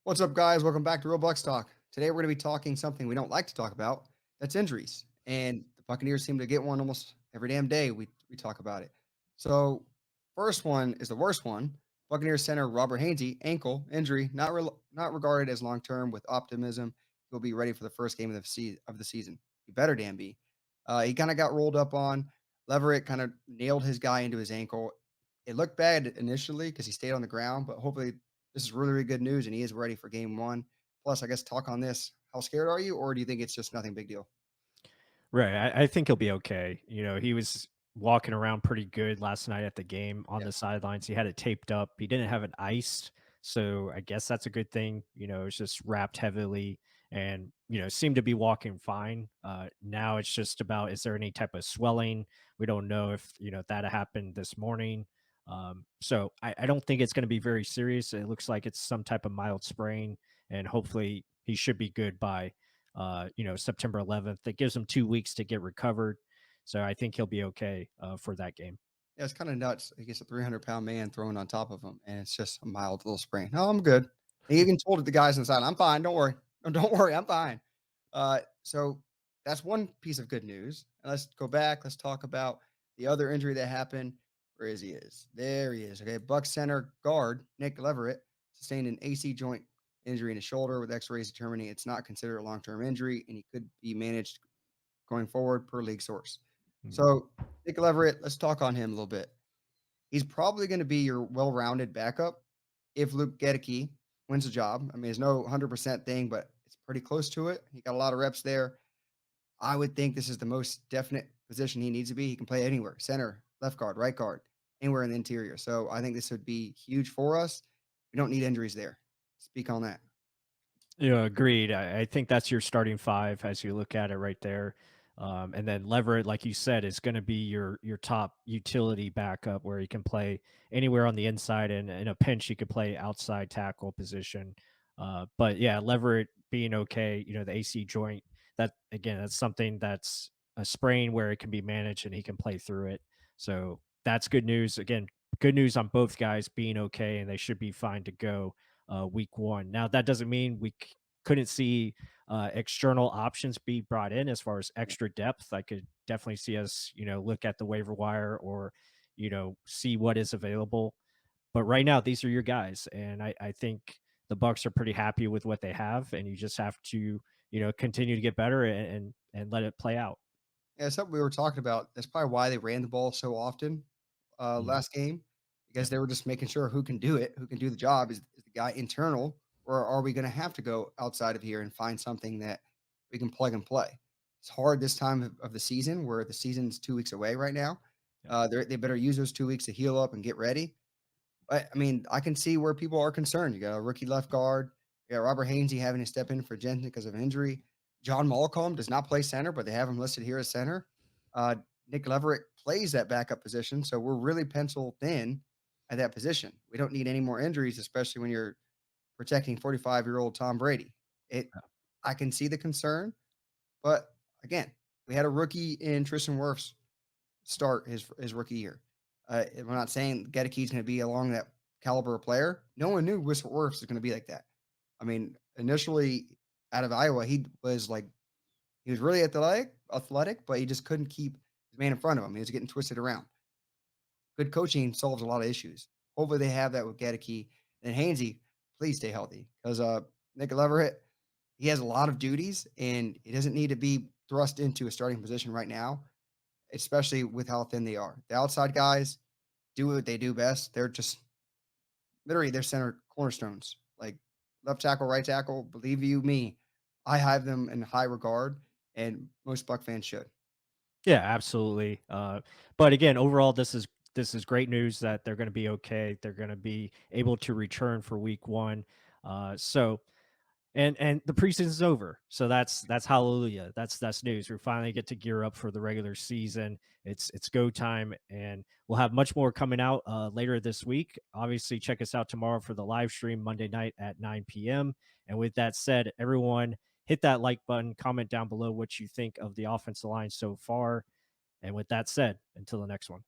What's up, guys? Welcome back to Real Bucks Talk. Today, we're going to be talking something we don't like to talk about. That's injuries, and the Buccaneers seem to get one almost every damn day. We talk about it. So, first one is the worst one. Buccaneers center Robert Hainsey ankle injury, not regarded as long term. With optimism, he'll be ready for the first game of the season. He better damn be. He kind of got rolled up on. Leverett kind of nailed his guy into his ankle. It looked bad initially because he stayed on the ground, but hopefully this is really, really good news, and he is ready for game one. Plus, I guess talk on this. How scared are you, or do you think it's just nothing big deal? Right. I think he'll be okay. He was walking around pretty good last night at the game on Yeah. the sidelines. He had it taped up. He didn't have it iced. So I guess that's a good thing. It's just wrapped heavily and, seemed to be walking fine. Now it's just about is there any type of swelling? We don't know if, that happened this morning. So I don't think it's going to be very serious. It looks like it's some type of mild sprain, and hopefully he should be good by September 11th. That gives him 2 weeks to get recovered. So I think he'll be okay for that game. Yeah, it's kind of nuts. He gets a 300-pound man thrown on top of him, and it's just a mild little sprain. No, I'm good. He even told the guys inside, "I'm fine. Don't worry. No, don't worry. I'm fine." So that's one piece of good news. And let's go back. Let's talk about the other injury that happened. Where is he? Is there he is? Okay, Buck center guard Nick Leverett sustained an AC joint injury in his shoulder with X-rays determining it's not considered a long-term injury, and he could be managed going forward per league source. Mhm. So Nick Leverett, let's talk on him a little bit. He's probably going to be your well-rounded backup if Luke Gedeke wins the job. I mean, it's no 100% thing, but it's pretty close to it. He got a lot of reps there. I would think this is the most definite position he needs to be. He can play anywhere, center, left guard, right guard, anywhere in the interior. So I think this would be huge for us. We don't need injuries there. Speak on that. Agreed. I think that's your starting five as you look at it right there. And then Leverett, like you said, is going to be your top utility backup where he can play anywhere on the inside, and in a pinch he could play outside tackle position. But yeah, Leverett being okay, the AC joint, that again, that's something that's a sprain where it can be managed and he can play through it. So that's good news. Again, good news on both guys being okay, and they should be fine to go week one. Now, that doesn't mean we couldn't see external options be brought in as far as extra depth. I could definitely see us, look at the waiver wire or, see what is available. But right now, these are your guys, and I think the Bucks are pretty happy with what they have, and you just have to, continue to get better and let it play out. Yeah, it's something we were talking about. That's probably why they ran the ball so often Mhm. last game Yeah. because they were just making sure who can do it, who can do the job. Is the guy internal, or are we going to have to go outside of here and find something that we can plug and play? It's hard this time of the season where the season's 2 weeks away right now. Yeah. They better use those 2 weeks to heal up and get ready. But I mean, I can see where people are concerned. You got a rookie left guard. You got Robert Hainsey having to step in for Jensen because of injury. John Malcolm does not play center, but they have him listed here as center. Uh, Nick Leverett plays that backup position, so we're really penciled thin at that position. We don't need any more injuries, especially when you're protecting 45-year-old Tom Brady. It, I can see the concern, but again, we had a rookie in Tristan Wirfs start his rookie year. We're not saying Gedeke's going to be along that caliber of player. No one knew Whistle Wirfs was going to be like that. I mean, initially out of Iowa, he was really athletic, but he just couldn't keep his man in front of him. He was getting twisted around. Good coaching solves a lot of issues. Hopefully, they have that with Gedeke and Hainsey. Please stay healthy because Nick Leverett, he has a lot of duties and he doesn't need to be thrust into a starting position right now, especially with how thin they are. The outside guys do what they do best. They're just literally their center cornerstones. Like left tackle, right tackle, believe you me, I have them in high regard, and most Buck fans should. Yeah, absolutely. But again, overall, this is great news that they're going to be okay. They're going to be able to return for week one. So and the preseason's over, so that's hallelujah. That's news. We finally get to gear up for the regular season. It's go time, and we'll have much more coming out later this week. Obviously, check us out tomorrow for the live stream Monday night at 9 p.m. And with that said, everyone hit that like button, comment down below what you think of the offensive line so far. And with that said, until the next one.